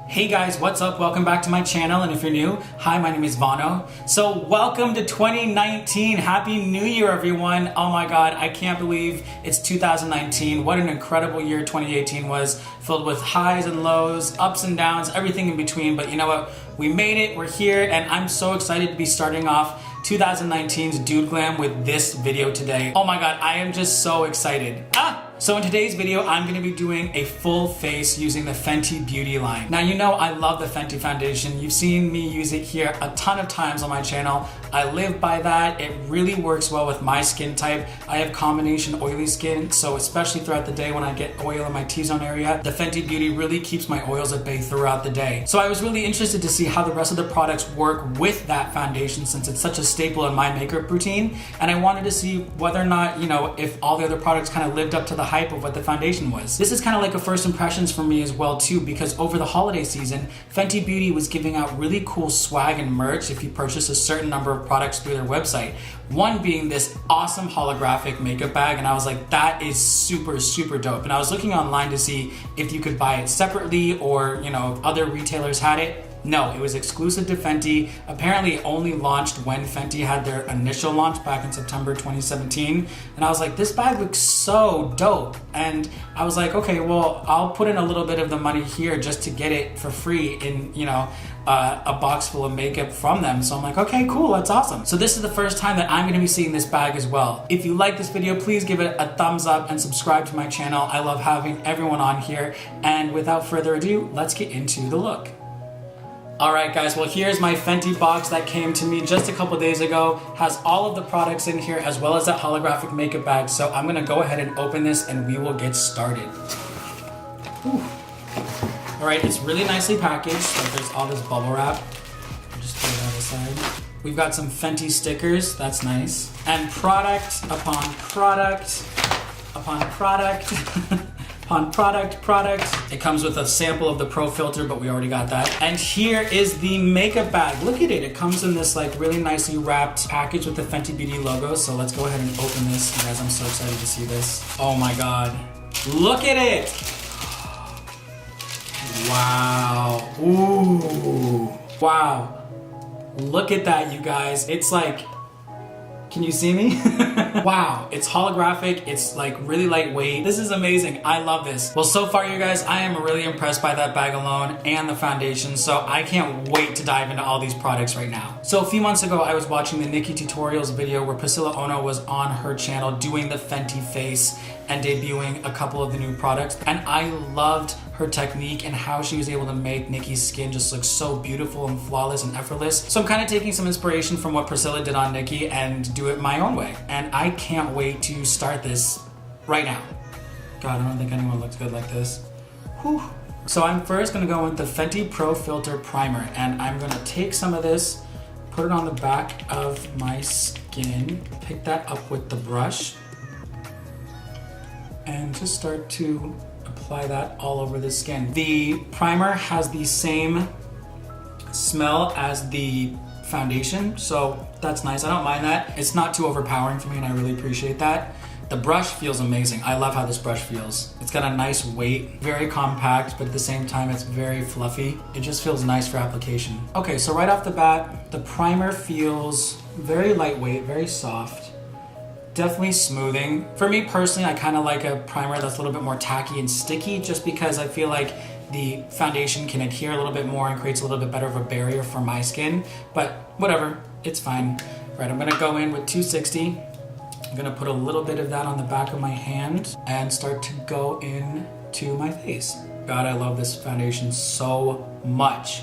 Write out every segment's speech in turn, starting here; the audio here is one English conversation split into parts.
Hey guys, what's up? Welcome back to my channel, and if you're new, hi, my name is VANO. So welcome to 2019. Happy New Year, everyone. Oh my God, I can't believe it's 2019. What an incredible year 2018 was, filled with highs and lows, ups and downs, everything in between. But you know what? We made it, we're here, and I'm so excited to be starting off 2019's DudeGlam with this video today. Oh my God, I am just so excited. So in today's video, I'm gonna be doing a full face using the Fenty Beauty line. Now, you know I love the Fenty foundation. You've seen me use it here a ton of times on my channel. I live by that. It really works well with my skin type. I have combination oily skin, so especially throughout the day when I get oil in my T-zone area, the Fenty Beauty really keeps my oils at bay throughout the day. So I was really interested to see how the rest of the products work with that foundation, since it's such a staple in my makeup routine. And I wanted to see whether or not, if all the other products kind of lived up to the hype of what the foundation was. This is kind of like a first impressions for me as well too, because over the holiday season, Fenty Beauty was giving out really cool swag and merch if you purchase a certain number of products through their website. One being this awesome holographic makeup bag, and I was like, that is super, super dope. And I was looking online to see if you could buy it separately or, other retailers had it. No, it was exclusive to Fenty. Apparently it only launched when Fenty had their initial launch back in September 2017. And I was like, this bag looks so dope. And I was like, okay, well, I'll put in a little bit of the money here just to get it for free in, a box full of makeup from them. So I'm like, okay, cool, that's awesome. So this is the first time that I'm gonna be seeing this bag as well. If you like this video, please give it a thumbs up and subscribe to my channel. I love having everyone on here. And without further ado, let's get into the look. Alright guys, well here's my Fenty box that came to me just a couple days ago. Has all of the products in here as well as that holographic makeup bag. So I'm gonna go ahead and open this and we will get started. Alright, it's really nicely packaged. Like there's all this bubble wrap. I'll just throw that aside. We've got some Fenty stickers, that's nice. And product upon product upon product. On product. It comes with a sample of the Pro Filter, but we already got that. And here is the makeup bag. Look at it. It comes in this like really nicely wrapped package with the Fenty Beauty logo. So let's go ahead and open this. You guys, I'm so excited to see this. Oh my God. Look at it. Wow. Ooh. Wow. Look at that, you guys. It's like, can you see me? Wow, it's holographic, it's like really lightweight. This is amazing, I love this. Well, so far you guys, I am really impressed by that bag alone and the foundation, so I can't wait to dive into all these products right now. So a few months ago, I was watching the Nikki Tutorials video where Priscilla Ono was on her channel doing the Fenty face and debuting a couple of the new products. And I loved her technique and how she was able to make Nikki's skin just look so beautiful and flawless and effortless. So I'm kind of taking some inspiration from what Priscilla did on Nikki and do it my own way. And I can't wait to start this right now. God, I don't think anyone looks good like this. Whew. So I'm first gonna go with the Fenty Pro Filter Primer, and I'm gonna take some of this, put it on the back of my skin, pick that up with the brush, and just start to apply that all over the skin. The primer has the same smell as the foundation, so that's nice. I don't mind that. It's not too overpowering for me, and I really appreciate that. The brush feels amazing. I love how this brush feels. It's got a nice weight, very compact, but at the same time, it's very fluffy. It just feels nice for application. Okay, so right off the bat, the primer feels very lightweight, very soft. Definitely smoothing. For me personally, I kind of like a primer that's a little bit more tacky and sticky, just because I feel like the foundation can adhere a little bit more and creates a little bit better of a barrier for my skin, but whatever, it's fine. Right, I'm gonna go in with 260. I'm gonna put a little bit of that on the back of my hand and start to go in to my face. God, I love this foundation so much.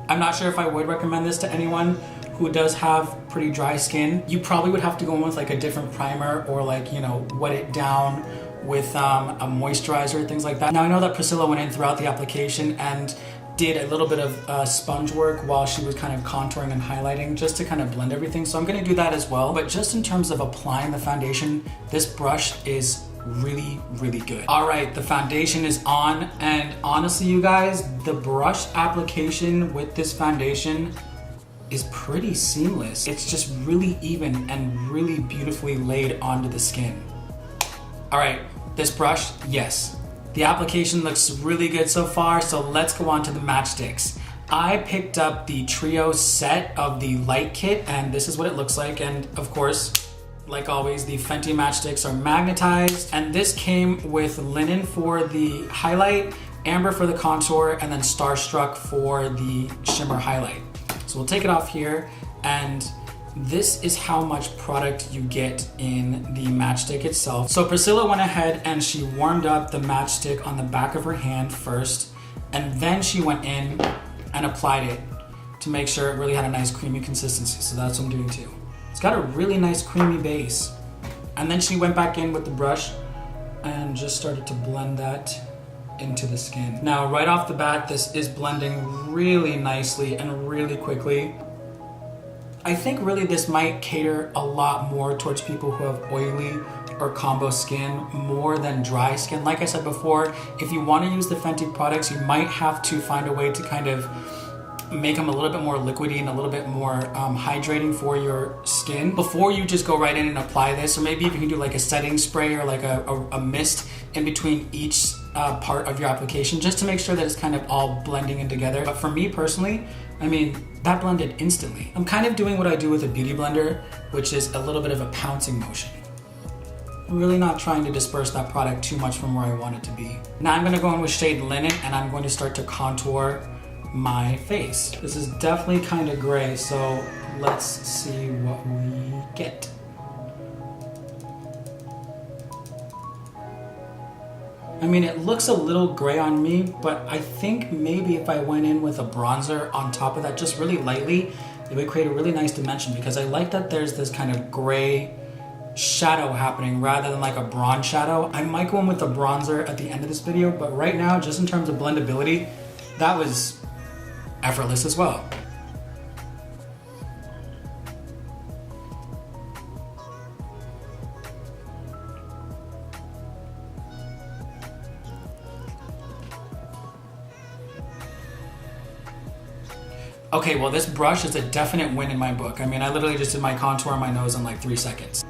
I'm not sure if I would recommend this to anyone who does have pretty dry skin. You probably would have to go in with like a different primer or like, wet it down with a moisturizer, things like that. Now I know that Priscilla went in throughout the application and did a little bit of sponge work while she was kind of contouring and highlighting just to kind of blend everything. So I'm gonna do that as well. But just in terms of applying the foundation, this brush is really, really good. All right, the foundation is on, and honestly, you guys, the brush application with this foundation is pretty seamless. It's just really even and really beautifully laid onto the skin. All right, this brush, yes, The application looks really good so far, so let's go on to the matchsticks. I picked up the trio set of the light kit, and this is what it looks like. And of course, like always, the Fenty matchsticks are magnetized, and this came with linen for the highlight, amber for the contour, and then Starstruck for the shimmer highlight. So we'll take it off here, and this is how much product you get in the matchstick itself. So Priscilla went ahead and she warmed up the matchstick on the back of her hand first, and then she went in and applied it to make sure it really had a nice creamy consistency. So that's what I'm doing too. It's got a really nice creamy base. And then she went back in with the brush and just started to blend that into the skin. Now, right off the bat, this is blending really nicely and really quickly. I think really this might cater a lot more towards people who have oily or combo skin more than dry skin. Like I said before, if you want to use the Fenty products, you might have to find a way to kind of make them a little bit more liquidy and a little bit more hydrating for your skin before you just go right in and apply this. Or maybe if you can do like a setting spray or like a mist in between each part of your application, just to make sure that it's kind of all blending in together. But for me personally, I mean, that blended instantly. I'm kind of doing what I do with a beauty blender, which is a little bit of a pouncing motion. I'm really not trying to disperse that product too much from where I want it to be. Now I'm gonna go in with shade Linen, and I'm going to start to contour my face. This is definitely kind of gray, so let's see what we get. I mean, it looks a little gray on me, but I think maybe if I went in with a bronzer on top of that, just really lightly, it would create a really nice dimension, because I like that there's this kind of gray shadow happening rather than like a bronze shadow. I might go in with a bronzer at the end of this video, but right now, just in terms of blendability, that was effortless as well. Okay, well, this brush is a definite win in my book. I mean, I literally just did my contour on my nose in like 3 seconds.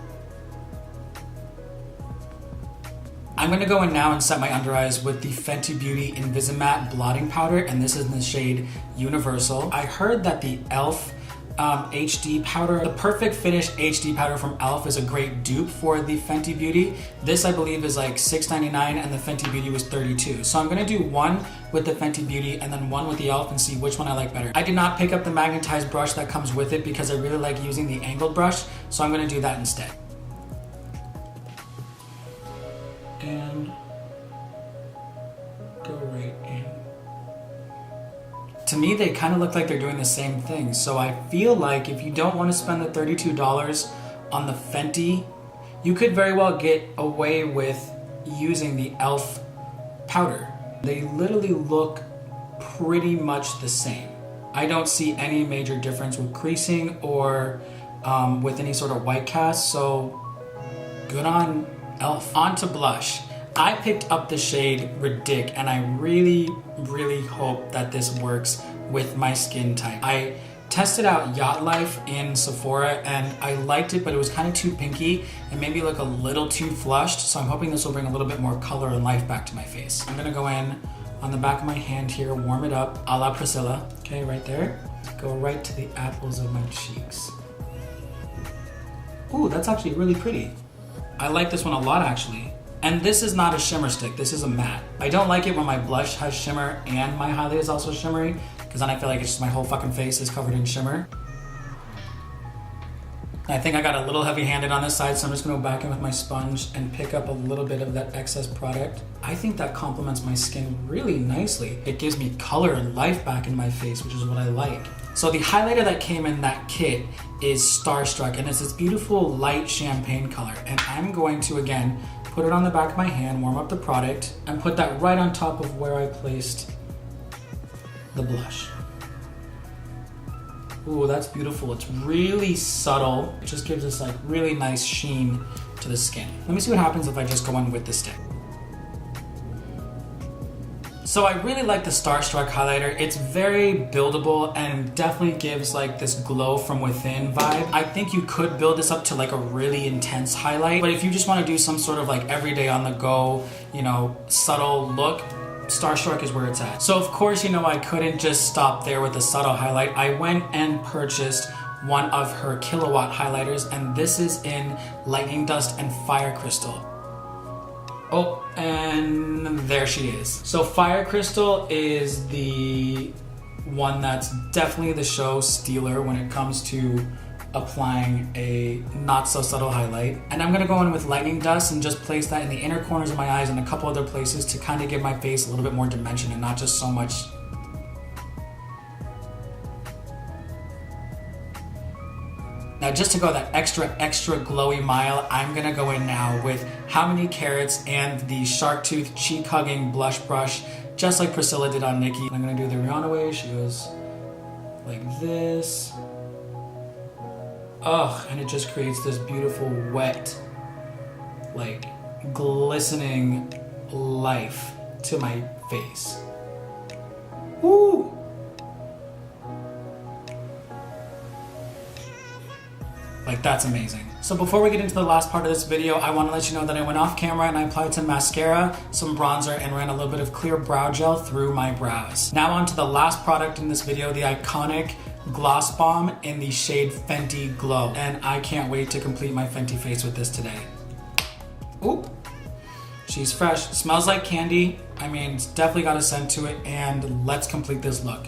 I'm gonna go in now and set my under eyes with the Fenty Beauty Invisimatte blotting powder, and this is in the shade Universal. I heard that the e.l.f. HD powder, the Perfect Finish HD powder from e.l.f. is a great dupe for the Fenty Beauty. This, I believe, is like $6.99 and the Fenty Beauty was $32. So I'm gonna do one with the Fenty Beauty and then one with the e.l.f. and see which one I like better. I did not pick up the magnetized brush that comes with it because I really like using the angled brush, so I'm gonna do that instead. And go right in. To me, they kind of look like they're doing the same thing. So I feel like if you don't want to spend the $32 on the Fenty, you could very well get away with using the e.l.f. powder. They literally look pretty much the same. I don't see any major difference with creasing or with any sort of white cast, so good on e.l.f. On to blush. I picked up the shade Ridic, and I really hope that this works with my skin type. I tested out Yacht Life in Sephora and I liked it, but it was kind of too pinky and maybe look a little too flushed, so I'm hoping this will bring a little bit more color and life back to my face. I'm gonna go in on the back of my hand here, warm it up a la Priscilla. Okay, right there. Go right to the apples of my cheeks. Ooh, that's actually really pretty. I like this one a lot, actually. And this is not a shimmer stick, this is a matte. I don't like it when my blush has shimmer and my highlight is also shimmery, because then I feel like it's just my whole fucking face is covered in shimmer. I think I got a little heavy-handed on this side, so I'm just gonna go back in with my sponge and pick up a little bit of that excess product. I think that complements my skin really nicely. It gives me color and life back in my face, which is what I like. So the highlighter that came in that kit is Starstruck, and it's this beautiful light champagne color. And I'm going to, again, put it on the back of my hand, warm up the product, and put that right on top of where I placed the blush. Ooh, that's beautiful. It's really subtle. It just gives us like really nice sheen to the skin. Let me see what happens if I just go in with the stick. So I really like the Starstruck highlighter. It's very buildable and definitely gives like this glow from within vibe. I think you could build this up to like a really intense highlight, but if you just want to do some sort of like everyday on the go, you know, subtle look, Starstruck is where it's at. So of course, you know, I couldn't just stop there with the subtle highlight. I went and purchased one of her Kilowatt highlighters, and this is in Lightning Dust and Fire Crystal. Oh, and there she is. So Fire Crystal is the one that's definitely the show stealer when it comes to applying a not so subtle highlight. And I'm gonna go in with Lightning Dust and just place that in the inner corners of my eyes and a couple other places to kind of give my face a little bit more dimension and not just so much. Now just to go that extra glowy mile, I'm gonna go in now with How Many Carats and the Shark Tooth Cheek Hugging Blush Brush, just like Priscilla did on Nikki. I'm gonna do the Rihanna way. She goes like this. Ugh, and it just creates this beautiful, wet, like glistening life to my face. Woo! Like, that's amazing. So before we get into the last part of this video, I want to let you know that I went off camera and I applied some mascara, some bronzer, and ran a little bit of clear brow gel through my brows. Now on to the last product in this video, the iconic Gloss Bomb in the shade Fenty Glow. And I can't wait to complete my Fenty face with this today. Ooh, she's fresh, smells like candy. I mean, it's definitely got a scent to it, and let's complete this look.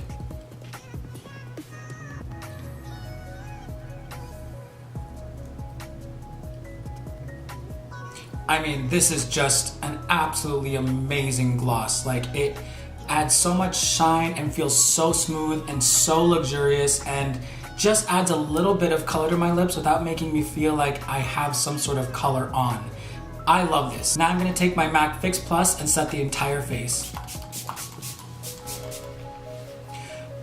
I mean, this is just an absolutely amazing gloss. Like, it adds so much shine and feels so smooth and so luxurious, and just adds a little bit of color to my lips without making me feel like I have some sort of color on. I love this. Now I'm gonna take my MAC Fix Plus and set the entire face.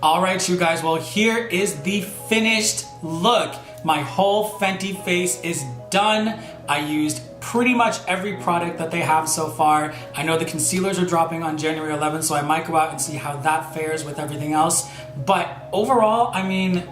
All right, you guys, well, here is the finished look. My whole Fenty face is done. I used pretty much every product that they have so far. I know the concealers are dropping on January 11th, so I might go out and see how that fares with everything else. But overall, I mean,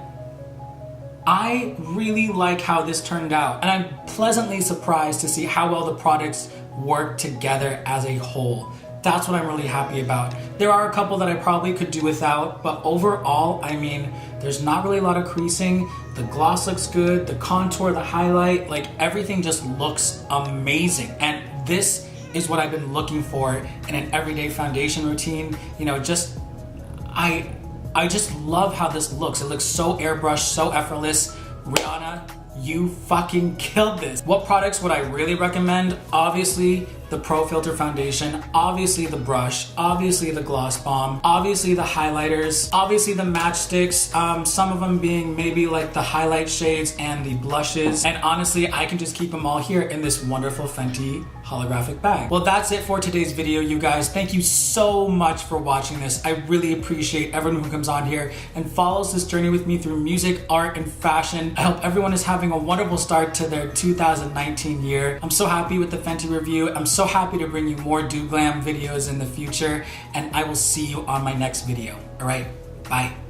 I really like how this turned out, and I'm pleasantly surprised to see how well the products work together as a whole. That's what I'm really happy about. There are a couple that I probably could do without, but overall, I mean, there's not really a lot of creasing. The gloss looks good, the contour, the highlight, like everything just looks amazing. And this is what I've been looking for in an everyday foundation routine. You know, just, I just love how this looks. It looks so airbrushed, so effortless. Rihanna, you fucking killed this. What products would I really recommend? Obviously, the Pro Filter Foundation, obviously the brush, obviously the Gloss Bomb, obviously the highlighters, obviously the matchsticks, some of them being maybe like the highlight shades and the blushes. And honestly, I can just keep them all here in this wonderful Fenty holographic bag. Well, that's it for today's video, you guys. Thank you so much for watching this. I really appreciate everyone who comes on here and follows this journey with me through music, art, and fashion. I hope everyone is having a wonderful start to their 2019 year. I'm so happy with the Fenty review. I'm so happy to bring you more DudeGlam videos in the future, and I will see you on my next video. All right, bye.